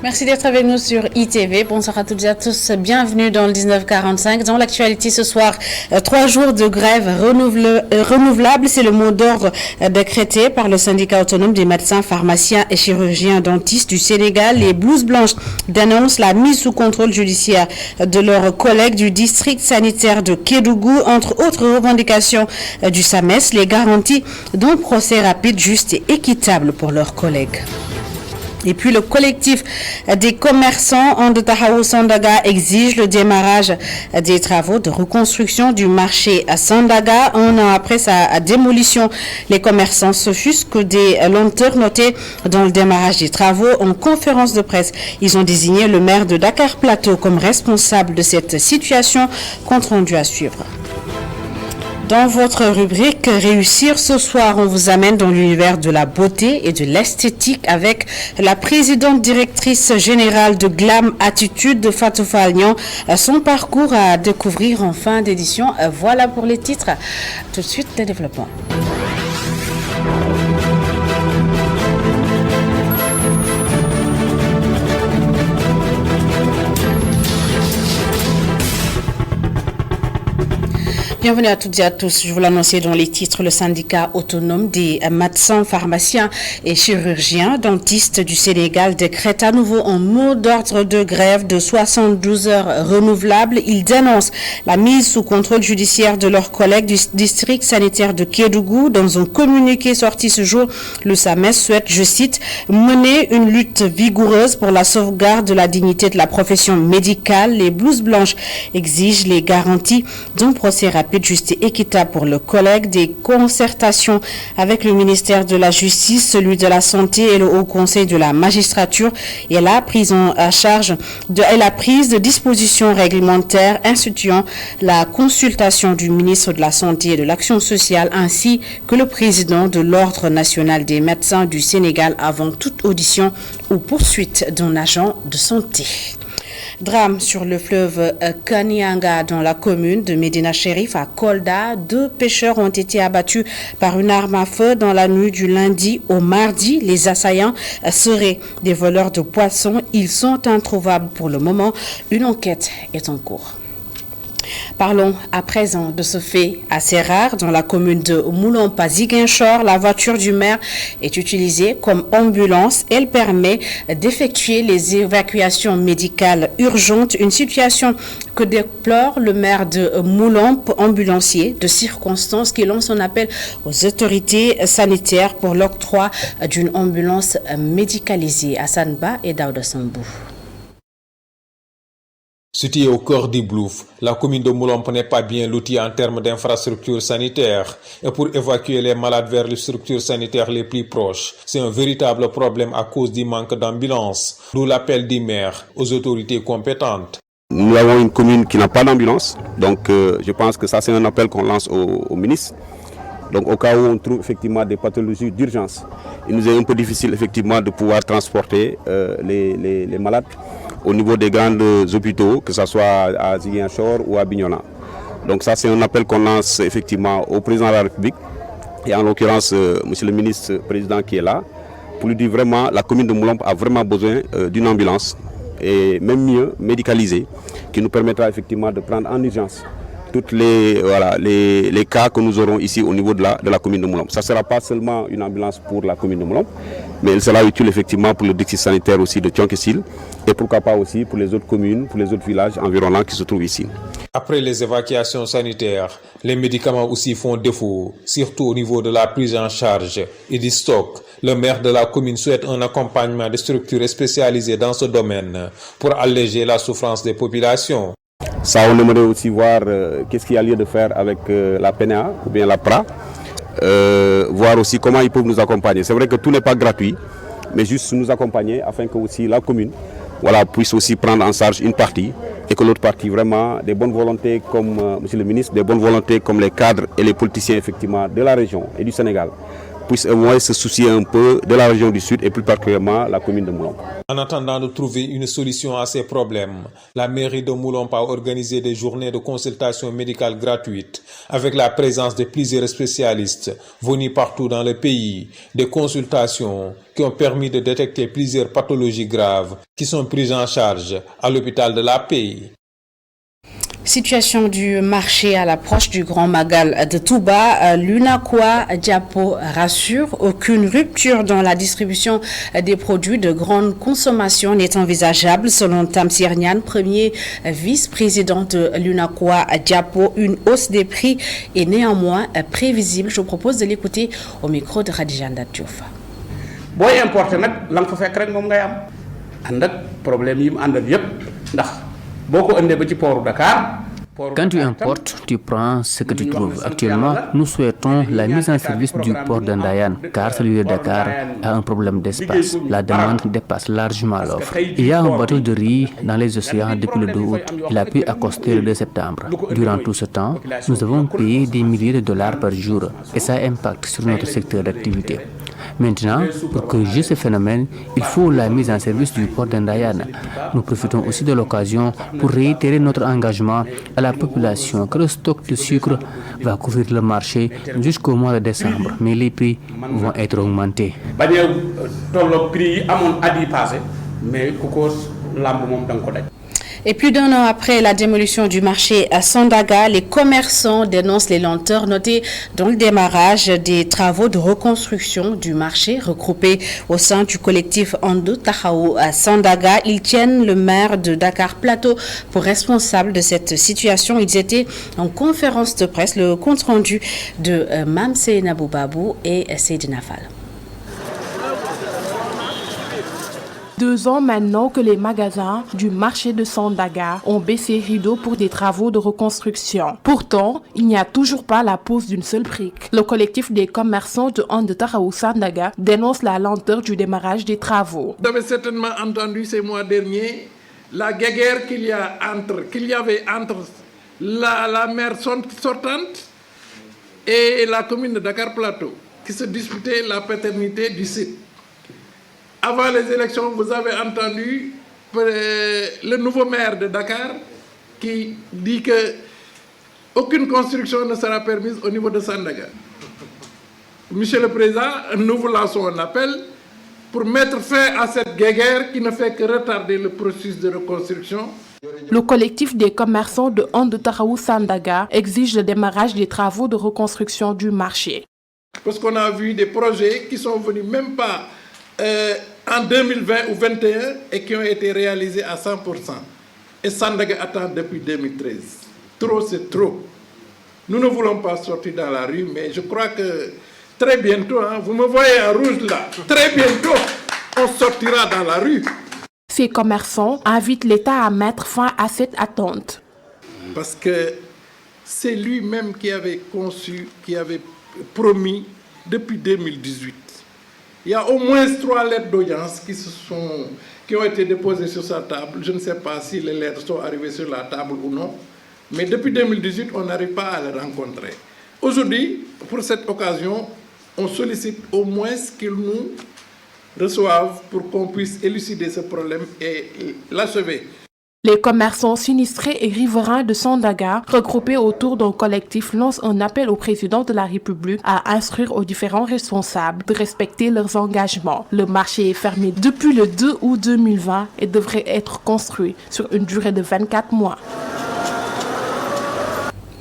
Merci d'être avec nous sur ITV. Bonsoir à toutes et à tous. Bienvenue dans le 1945. Dans l'actualité ce soir, 3 jours de grève renouvelable. C'est le mot d'ordre décrété par le syndicat autonome des médecins, pharmaciens et chirurgiens dentistes du Sénégal. Les blouses blanches dénoncent la mise sous contrôle judiciaire de leurs collègues du district sanitaire de Kédougou. Entre autres revendications du SAMES, les garanties d'un procès rapide, juste et équitable pour leurs collègues. Et puis le collectif des commerçants Andetahaou Sandaga exige le démarrage des travaux de reconstruction du marché à Sandaga. Un an après sa démolition, les commerçants s'offusquent des lenteurs notées dans le démarrage des travaux. En conférence de presse, ils ont désigné le maire de Dakar Plateau comme responsable de cette situation. Compte rendu à suivre. Dans votre rubrique Réussir ce soir, on vous amène dans l'univers de la beauté et de l'esthétique avec la présidente directrice générale de Glam Attitude, Fatou Falnian. Son parcours à découvrir en fin d'édition. Voilà pour les titres. Tout de suite, le développement. Bienvenue à toutes et à tous. Je vous l'annonçais dans les titres, le syndicat autonome des médecins, pharmaciens et chirurgiens dentistes du Sénégal décrète à nouveau un mot d'ordre de grève de 72 heures renouvelables. Il dénonce la mise sous contrôle judiciaire de leurs collègues du district sanitaire de Kédougou. Dans un communiqué sorti ce jour, le SAMES souhaite, je cite, mener une lutte vigoureuse pour la sauvegarde de la dignité de la profession médicale. Les blouses blanches exigent les garanties d'un procès rapide, juste et équitable pour le collègue, des concertations avec le ministère de la Justice, celui de la Santé et le Haut Conseil de la Magistrature et la prise de dispositions réglementaires instituant la consultation du ministre de la Santé et de l'Action sociale ainsi que le président de l'Ordre national des médecins du Sénégal avant toute audition ou poursuite d'un agent de santé. Drame sur le fleuve Kanianga dans la commune de Medina Chérif à Kolda. 2 pêcheurs ont été abattus par une arme à feu dans la nuit du lundi au mardi. Les assaillants seraient des voleurs de poissons. Ils sont introuvables pour le moment. Une enquête est en cours. Parlons à présent de ce fait assez rare dans la commune de Moulompa-Ziguinchor. La voiture du maire est utilisée comme ambulance. Elle permet d'effectuer les évacuations médicales urgentes, une situation que déplore le maire de Moulomp, ambulancier de circonstance, qui lance un appel aux autorités sanitaires pour l'octroi d'une ambulance médicalisée. Hassan Ba et Daouda Sambou. Située au cœur du Blouf, la commune de Moulomp n'est pas bien lotie en termes d'infrastructures sanitaires. Et pour évacuer les malades vers les structures sanitaires les plus proches, c'est un véritable problème à cause du manque d'ambulance. D'où l'appel du maire aux autorités compétentes. Nous avons une commune qui n'a pas d'ambulance, donc je pense que ça c'est un appel qu'on lance au ministre. Donc au cas où on trouve effectivement des pathologies d'urgence, il nous est un peu difficile effectivement de pouvoir transporter les malades au niveau des grands hôpitaux, que ce soit à Ziguinchor ou à Bignona. Donc ça c'est un appel qu'on lance effectivement au président de la République et en l'occurrence monsieur le ministre président qui est là, pour lui dire vraiment la commune de Moulomp a vraiment besoin d'une ambulance et même mieux médicalisée qui nous permettra effectivement de prendre en urgence tous les cas que nous aurons ici au niveau de la commune de Moulomp. Ça ne sera pas seulement une ambulance pour la commune de Moulomp, mais elle sera utile effectivement pour le district sanitaire aussi de Thionkesil et pourquoi pas aussi pour les autres communes, pour les autres villages environnants qui se trouvent ici. Après les évacuations sanitaires, les médicaments aussi font défaut, surtout au niveau de la prise en charge et du stock. Le maire de la commune souhaite un accompagnement de structures spécialisées dans ce domaine pour alléger la souffrance des populations. Ça, on aimerait aussi voir qu'est-ce qu'il y a lieu de faire avec la PNA ou bien la PRA, voir aussi comment ils peuvent nous accompagner. C'est vrai que tout n'est pas gratuit, mais juste nous accompagner afin que aussi la commune puisse aussi prendre en charge une partie et que l'autre partie, vraiment, des bonnes volontés comme monsieur le ministre, des bonnes volontés comme les cadres et les politiciens effectivement de la région et du Sénégal, puisse au moins se soucier un peu de la région du Sud et plus particulièrement la commune de Moulomp. En attendant de trouver une solution à ces problèmes, la mairie de Moulomp a organisé des journées de consultation médicale gratuites avec la présence de plusieurs spécialistes venus partout dans le pays, des consultations qui ont permis de détecter plusieurs pathologies graves qui sont prises en charge à l'hôpital de la Paix. Situation du marché à l'approche du Grand Magal de Touba, l'UNACOIS Diapo rassure, aucune rupture dans la distribution des produits de grande consommation n'est envisageable selon Tamsir Niane, premier vice-président de l'UNACOIS Diapo. Une hausse des prix est néanmoins prévisible. Je vous propose de l'écouter au micro de Khadijanda Diouf. Boy importer nak lang fa fek rek mom ngay am and ak problème yi mu andal yépp ndax boko ëndé ba ci port Dakar. Quand tu importes, tu prends ce que tu trouves. Actuellement, nous souhaitons la mise en service du port d'Andayan, car celui de Dakar a un problème d'espace. La demande dépasse largement l'offre. Il y a un bateau de riz dans les océans depuis le 2 août. Il a pu accoster le 2 septembre. Durant tout ce temps, nous avons payé des milliers de dollars par jour et ça impacte sur notre secteur d'activité. Maintenant, pour corriger ce phénomène, il faut la mise en service du port d'Andayan. Nous profitons aussi de l'occasion pour réitérer notre engagement à la population que le stock de sucre va couvrir le marché jusqu'au mois de décembre, mais les prix vont être augmentés. Et plus d'un an après la démolition du marché à Sandaga, les commerçants dénoncent les lenteurs notées dans le démarrage des travaux de reconstruction du marché regroupés au sein du collectif Ando Tahaou à Sandaga. Ils tiennent le maire de Dakar Plateau pour responsable de cette situation. Ils étaient en conférence de presse. Le compte rendu de Mamse Naboubabou et Seydina Fall. 2 ans maintenant que les magasins du marché de Sandaga ont baissé rideau pour des travaux de reconstruction. Pourtant, il n'y a toujours pas la pose d'une seule brique. Le collectif des commerçants de Ande Tahaou Sandaga dénonce la lenteur du démarrage des travaux. Vous avez certainement entendu ces mois derniers la guéguerre qu'il y avait entre la maire sortante et la commune de Dakar Plateau qui se disputaient la paternité du site. Avant les élections, vous avez entendu le nouveau maire de Dakar qui dit qu'aucune construction ne sera permise au niveau de Sandaga. Monsieur le Président, nous vous lançons un appel pour mettre fin à cette guéguerre qui ne fait que retarder le processus de reconstruction. Le collectif des commerçants de Ande Tahaou Sandaga exige le démarrage des travaux de reconstruction du marché. Parce qu'on a vu des projets qui sont venus même pas en 2020 ou 2021 et qui ont été réalisés à 100%. Et Sandaga attend depuis 2013. Trop, c'est trop. Nous ne voulons pas sortir dans la rue, mais je crois que très bientôt, vous me voyez en rouge là, très bientôt, on sortira dans la rue. Ces commerçants invitent l'État à mettre fin à cette attente. Parce que c'est lui-même qui avait conçu, qui avait promis depuis 2018. Il y a au moins 3 lettres d'audience qui ont été déposées sur sa table. Je ne sais pas si les lettres sont arrivées sur la table ou non. Mais depuis 2018, on n'arrive pas à les rencontrer. Aujourd'hui, pour cette occasion, on sollicite au moins qu'ils nous reçoivent pour qu'on puisse élucider ce problème et l'achever. Les commerçants sinistrés et riverains de Sandaga, regroupés autour d'un collectif, lancent un appel au président de la République à instruire aux différents responsables de respecter leurs engagements. Le marché est fermé depuis le 2 août 2020 et devrait être construit sur une durée de 24 mois.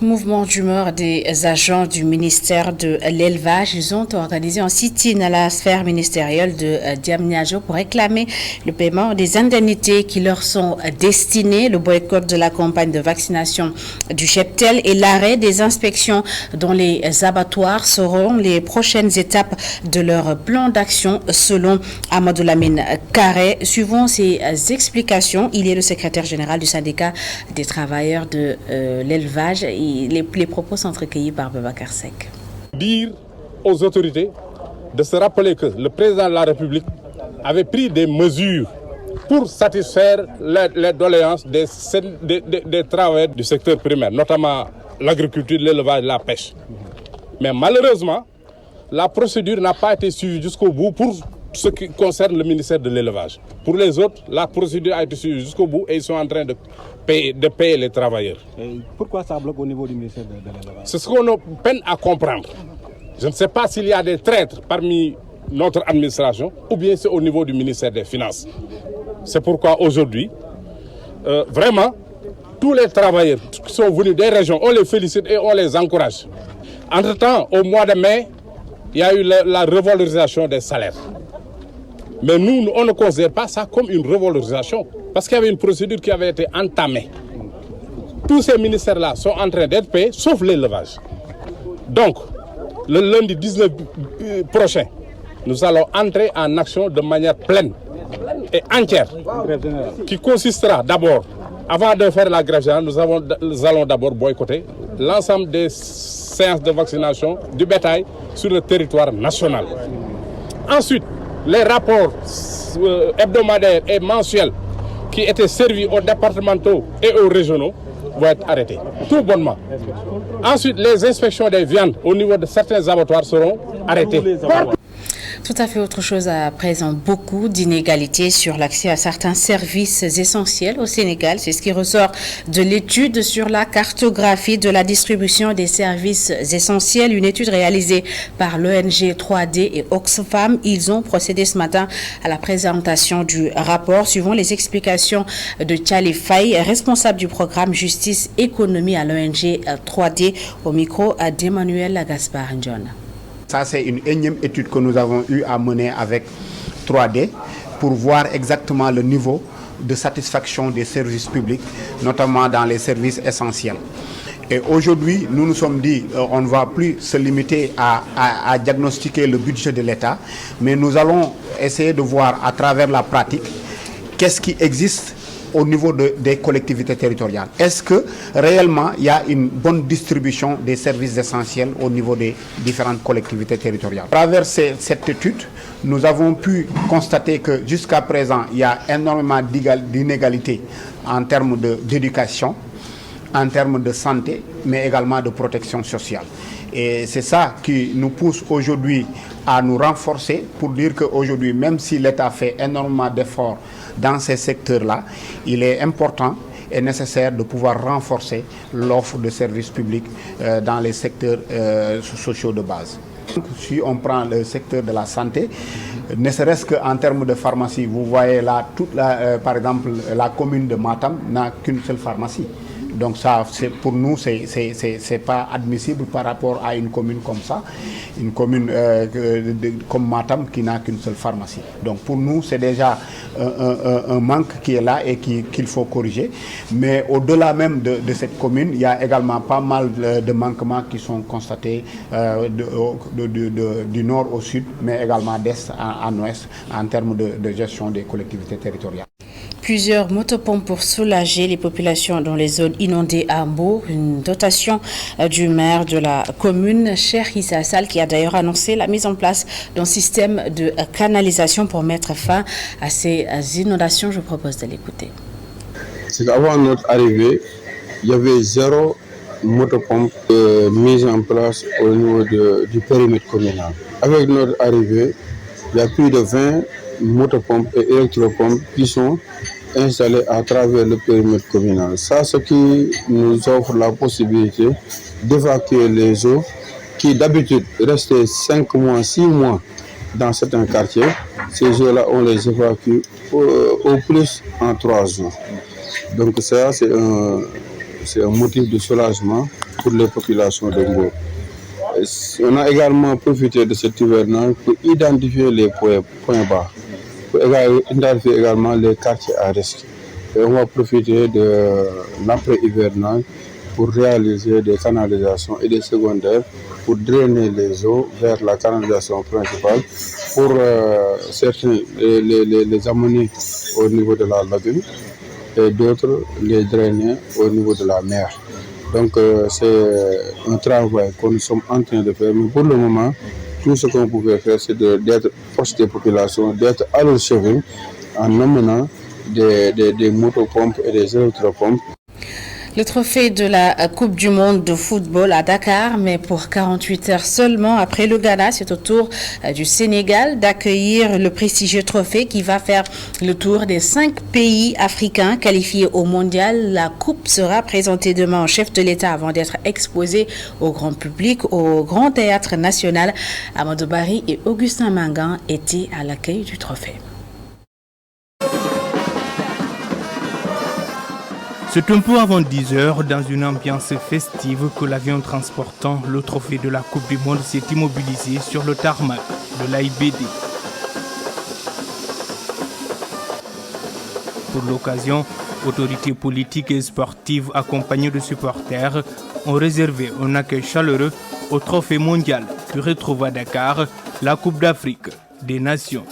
Mouvement d'humeur des agents du ministère de l'élevage. Ils ont organisé un sit-in à la sphère ministérielle de Diamniadio pour réclamer le paiement des indemnités qui leur sont destinées, le boycott de la campagne de vaccination du cheptel et l'arrêt des inspections dans les abattoirs seront les prochaines étapes de leur plan d'action selon Amadou Lamine Carré. Suivant ces explications, il est le secrétaire général du syndicat des travailleurs de l'élevage. Les propos sont recueillis par Babacar Seck. Dire aux autorités de se rappeler que le président de la République avait pris des mesures pour satisfaire les doléances des travailleurs du secteur primaire, notamment l'agriculture, l'élevage et la pêche. Mais malheureusement, la procédure n'a pas été suivie jusqu'au bout pour ce qui concerne le ministère de l'élevage. Pour les autres, la procédure a été suivie jusqu'au bout et ils sont en train de payer les travailleurs. Et pourquoi ça bloque au niveau du ministère de l'élevage? C'est ce qu'on peine à comprendre. Je ne sais pas s'il y a des traîtres parmi notre administration ou bien c'est au niveau du ministère des Finances. C'est pourquoi aujourd'hui, vraiment, tous les travailleurs qui sont venus des régions, on les félicite et on les encourage. Entre-temps, au mois de mai, il y a eu la revalorisation des salaires. Mais nous, on ne considère pas ça comme une revalorisation parce qu'il y avait une procédure qui avait été entamée. Tous ces ministères-là sont en train d'être payés, sauf l'élevage. Donc, le lundi 19 prochain, nous allons entrer en action de manière pleine et entière, qui consistera d'abord, avant de faire la grève générale, nous allons d'abord boycotter l'ensemble des séances de vaccination du bétail sur le territoire national. Ensuite, les rapports hebdomadaires et mensuels qui étaient servis aux départementaux et aux régionaux vont être arrêtés, tout bonnement. Ensuite, les inspections des viandes au niveau de certains abattoirs seront arrêtées. Tout à fait autre chose à présent. Beaucoup d'inégalités sur l'accès à certains services essentiels au Sénégal. C'est ce qui ressort de l'étude sur la cartographie de la distribution des services essentiels. Une étude réalisée par l'ONG 3D et Oxfam. Ils ont procédé ce matin à la présentation du rapport. Suivant les explications de Tchali Faye, responsable du programme Justice Économie à l'ONG 3D, au micro d'Emmanuel Gaspard Ndion. Ça, c'est une énième étude que nous avons eu à mener avec 3D pour voir exactement le niveau de satisfaction des services publics, notamment dans les services essentiels. Et aujourd'hui, nous nous sommes dit on ne va plus se limiter à diagnostiquer le budget de l'État, mais nous allons essayer de voir à travers la pratique qu'est-ce qui existe au niveau des collectivités territoriales. Est-ce que réellement il y a une bonne distribution des services essentiels au niveau des différentes collectivités territoriales? À travers cette étude, nous avons pu constater que jusqu'à présent, il y a énormément d'inégalités en termes d'éducation, en termes de santé, mais également de protection sociale. Et c'est ça qui nous pousse aujourd'hui à nous renforcer pour dire qu'aujourd'hui, même si l'État fait énormément d'efforts dans ces secteurs-là, il est important et nécessaire de pouvoir renforcer l'offre de services publics dans les secteurs sociaux de base. Si on prend le secteur de la santé, ne serait-ce qu'en termes de pharmacie, vous voyez là, par exemple, la commune de Matam n'a qu'une seule pharmacie. Donc ça, pour nous, c'est pas admissible par rapport à une commune comme ça, une commune comme Matam qui n'a qu'une seule pharmacie. Donc pour nous, c'est déjà un manque qui est là et qu'il faut corriger. Mais au-delà même de cette commune, il y a également pas mal de manquements qui sont constatés du nord au sud, mais également d'est en ouest en termes de gestion des collectivités territoriales. Plusieurs motopompes pour soulager les populations dans les zones inondées à Mbour. Une dotation du maire de la commune, Cheikh Issa Sall, qui a d'ailleurs annoncé la mise en place d'un système de canalisation pour mettre fin à ces inondations. Je vous propose de l'écouter. C'est qu'avant notre arrivée, il y avait 0 motopompe mise en place au niveau du périmètre communal. Avec notre arrivée, il y a plus de 20 motopompes et électropompes qui sont installés à travers le périmètre communal. Ça, ce qui nous offre la possibilité d'évacuer les eaux qui d'habitude restaient 5 mois, 6 mois dans certains quartiers. Ces eaux-là, on les évacue au plus en 3 jours. Donc ça, c'est un motif de soulagement pour les populations de Mbour. On a également profité de cet hivernage pour identifier les points bas, pour identifier également les quartiers à risque. Et on va profiter de l'après-hivernage pour réaliser des canalisations et des secondaires pour drainer les eaux vers la canalisation principale, pour certains les amener au niveau de la lagune et d'autres les drainer au niveau de la mer. Donc c'est un travail que nous sommes en train de faire, mais pour le moment, tout ce qu'on pouvait faire, c'est d'être proche des populations, d'être à leur cheville en amenant des motopompes et des électropompes. Le trophée de la Coupe du Monde de football à Dakar, mais pour 48 heures seulement après le Ghana, c'est au tour du Sénégal d'accueillir le prestigieux trophée qui va faire le tour des 5 pays africains qualifiés au mondial. La coupe sera présentée demain au chef de l'État avant d'être exposée au grand public au Grand Théâtre National. Amadou Barry et Augustin Mangan étaient à l'accueil du trophée. C'est un peu avant 10 heures, dans une ambiance festive, que l'avion transportant le trophée de la Coupe du Monde s'est immobilisé sur le tarmac de l'AIBD. Pour l'occasion, autorités politiques et sportives accompagnées de supporters ont réservé un accueil chaleureux au trophée mondial qui retrouve à Dakar la Coupe d'Afrique des Nations.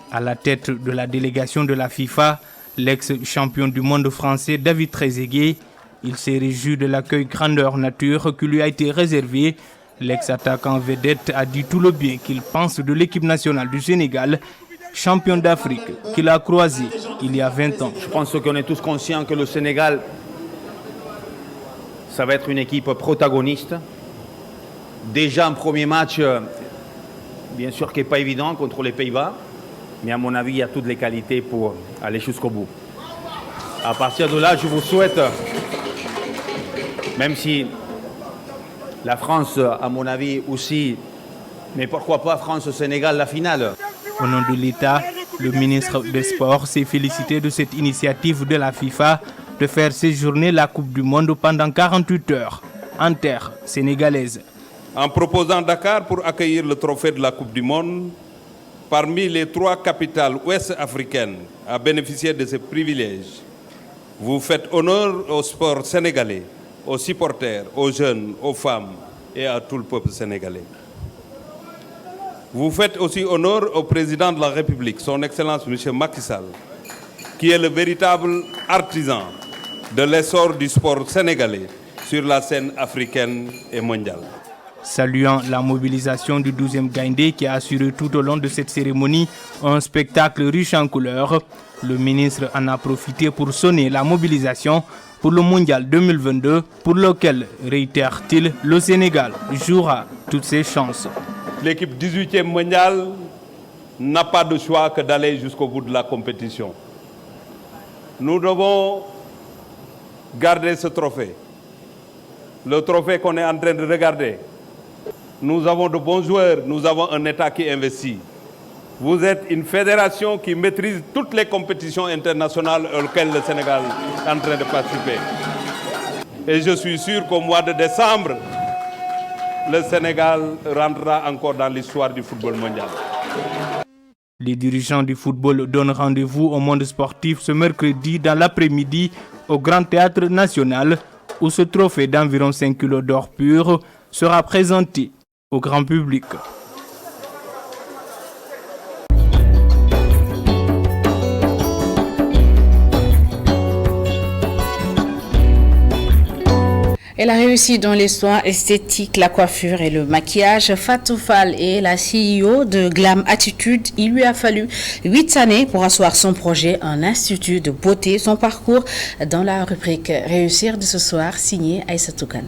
À la tête de la délégation de la FIFA, l'ex-champion du monde français David Trezeguet, il s'est réjoui de l'accueil grandeur nature qui lui a été réservé. L'ex-attaquant vedette a dit tout le bien qu'il pense de l'équipe nationale du Sénégal, champion d'Afrique, qu'il a croisé il y a 20 ans. Je pense qu'on est tous conscients que le Sénégal, ça va être une équipe protagoniste. Déjà un premier match, bien sûr qui n'est pas évident contre les Pays-Bas, mais à mon avis, il y a toutes les qualités pour aller jusqu'au bout. À partir de là, je vous souhaite, même si la France, à mon avis aussi, mais pourquoi pas France-Sénégal, la finale. Au nom de l'État, le ministre des Sports s'est félicité de cette initiative de la FIFA de faire séjourner la Coupe du Monde pendant 48 heures en terre sénégalaise. En proposant Dakar pour accueillir le trophée de la Coupe du Monde, parmi les 3 capitales ouest-africaines à bénéficier de ces privilèges, vous faites honneur au sport sénégalais, aux supporters, aux jeunes, aux femmes et à tout le peuple sénégalais. Vous faites aussi honneur au président de la République, son Excellence M. Macky Sall, qui est le véritable artisan de l'essor du sport sénégalais sur la scène africaine et mondiale. Saluant la mobilisation du 12e Gaindé qui a assuré tout au long de cette cérémonie un spectacle riche en couleurs, le ministre en a profité pour sonner la mobilisation pour le mondial 2022 pour lequel, réitère-t-il, le Sénégal jouera toutes ses chances. L'équipe 18e mondiale n'a pas de choix que d'aller jusqu'au bout de la compétition. Nous devons garder ce trophée. Le trophée qu'on est en train de regarder. Nous avons de bons joueurs, nous avons un État qui investit. Vous êtes une fédération qui maîtrise toutes les compétitions internationales auxquelles le Sénégal est en train de participer. Et je suis sûr qu'au mois de décembre, le Sénégal rentrera encore dans l'histoire du football mondial. Les dirigeants du football donnent rendez-vous au monde sportif ce mercredi dans l'après-midi au Grand Théâtre National où ce trophée d'environ 5 kg d'or pur sera présenté au grand public. Elle a réussi dans les soins esthétiques, la coiffure et le maquillage. Fatou Fall est la CEO de Glam Attitude. Il lui a fallu 8 années pour asseoir son projet, un institut de beauté. Son parcours dans la rubrique Réussir de ce soir, signé Aïssatou Kane.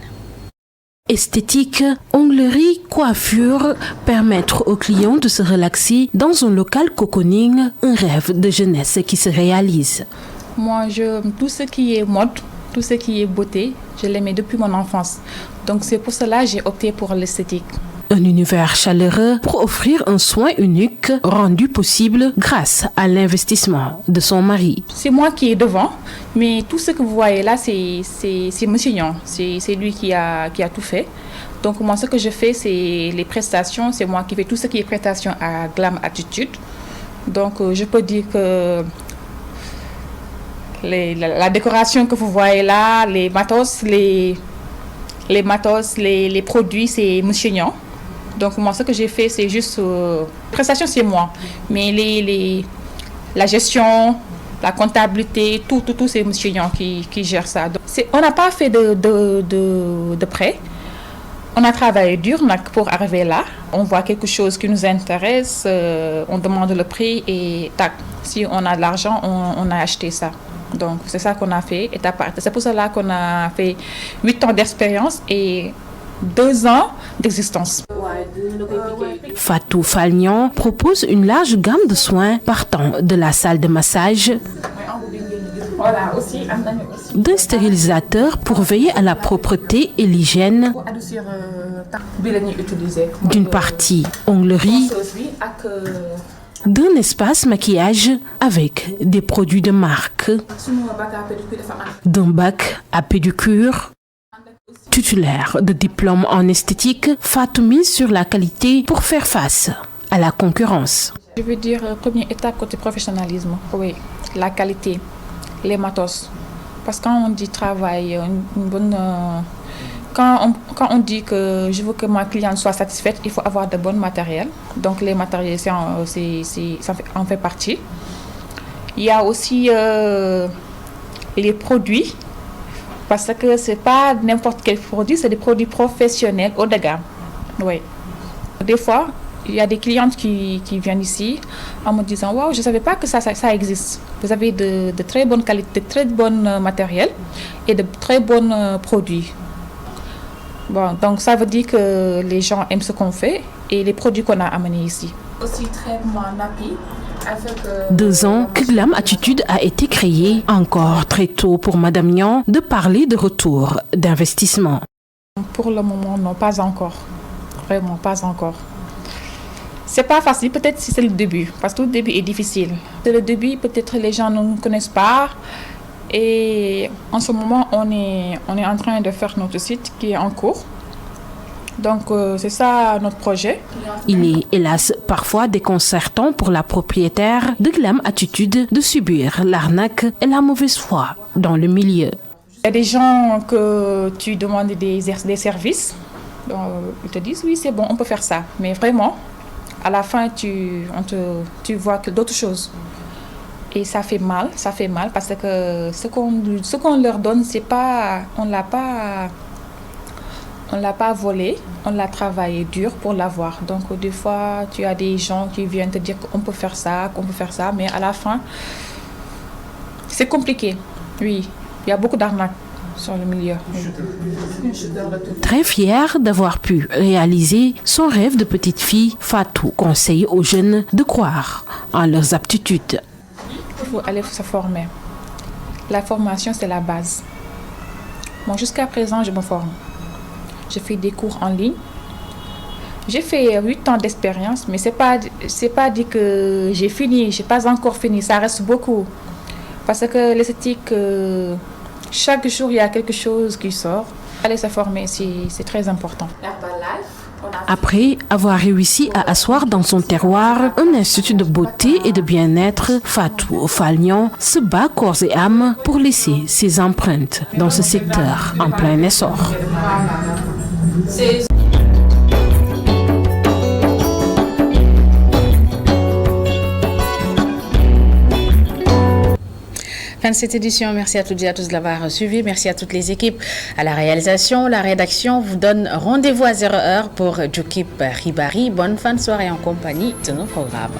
Esthétique, onglerie, coiffure, permettre aux clients de se relaxer dans un local cocooning, un rêve de jeunesse qui se réalise. Moi, tout ce qui est mode, tout ce qui est beauté, je l'aimais depuis mon enfance. Donc c'est pour cela que j'ai opté pour l'esthétique. Un univers chaleureux pour offrir un soin unique rendu possible grâce à l'investissement de son mari. C'est moi qui est devant, mais tout ce que vous voyez là, c'est Monsieur Nyon. C'est lui qui a tout fait. Donc moi, ce que je fais, c'est les prestations. C'est moi qui fais tout ce qui est prestation à Glam Attitude. Donc je peux dire que la décoration que vous voyez là, les matos, les produits, c'est Monsieur Nyon. Donc moi, ce que j'ai fait, c'est juste prestation, c'est moi. Mais la gestion, la comptabilité, tout, c'est Monsieur Nyon qui gère ça. Donc, on n'a pas fait de prêt. On a travaillé dur pour arriver là. On voit quelque chose qui nous intéresse, on demande le prix et tac. Si on a de l'argent, on a acheté ça. Donc, c'est ça qu'on a fait, étape par étape. C'est pour cela qu'on a fait 8 ans d'expérience et 2 ans d'existence. Fatou Falnion propose une large gamme de soins partant de la salle de massage, d'un stérilisateur pour veiller à la propreté et l'hygiène, d'une partie onglerie, d'un espace maquillage avec des produits de marque, d'un bac à pédicure. Titulaire de diplôme en esthétique, Fatou mise sur la qualité pour faire face à la concurrence. Je veux dire, première étape côté professionnalisme, oui, la qualité, les matos. Parce que quand on dit travail, une bonne... Quand on dit que je veux que ma cliente soit satisfaite, il faut avoir de bons matériels. Donc les matériels, ça en fait partie. Il y a aussi les produits, parce que ce n'est pas n'importe quel produit, c'est des produits professionnels haut de gamme. Oui. Des fois, il y a des clientes qui viennent ici en me disant « Wow, je ne savais pas que ça existe. Vous avez de très bonnes qualités, de très bons matériels et de très bons produits. » Bon, donc ça veut dire que les gens aiment ce qu'on fait et les produits qu'on a amenés ici. Aussi traitement nappy avec 2 ans que Glam Attitude a été créé, encore très tôt pour Madame Nyan de parler de retour d'investissement. Pour le moment, non, pas encore. Vraiment, pas encore. C'est pas facile, peut-être si c'est le début, parce que le début est difficile. C'est le début, peut-être les gens ne nous connaissent pas. Et en ce moment, on est en train de faire notre site qui est en cours. Donc, c'est ça notre projet. Il est hélas parfois déconcertant pour la propriétaire de Glam Attitude de subir l'arnaque et la mauvaise foi dans le milieu. Il y a des gens que tu demandes des services. Donc, ils te disent oui, c'est bon, on peut faire ça. Mais vraiment, à la fin, tu vois d'autres choses. Et ça fait mal parce que ce qu'on leur donne, c'est pas, on l'a pas volé, on l'a travaillé dur pour l'avoir. Donc des fois, tu as des gens qui viennent te dire qu'on peut faire ça, mais à la fin, c'est compliqué. Oui, il y a beaucoup d'arnaques sur le milieu. Très fière d'avoir pu réaliser son rêve de petite fille, Fatou conseille aux jeunes de croire en leurs aptitudes. Il faut aller se former. La formation, c'est la base. Bon, jusqu'à présent, je me forme. Je fais des cours en ligne. J'ai fait 8 ans d'expérience, mais c'est pas dit que j'ai fini. J'ai pas encore fini. Ça reste beaucoup. Parce que l'esthétique, chaque jour, il y a quelque chose qui sort. Aller se former, c'est très important. Après avoir réussi à asseoir dans son terroir un institut de beauté et de bien-être, Fatou Falnion se bat corps et âme pour laisser ses empreintes dans ce secteur en plein essor. Fin de cette édition. Merci à toutes et à tous de l'avoir suivi. Merci à toutes les équipes à la réalisation. La rédaction vous donne rendez-vous à 0h pour Jukip Ribari. Bonne fin de soirée en compagnie de nos programmes.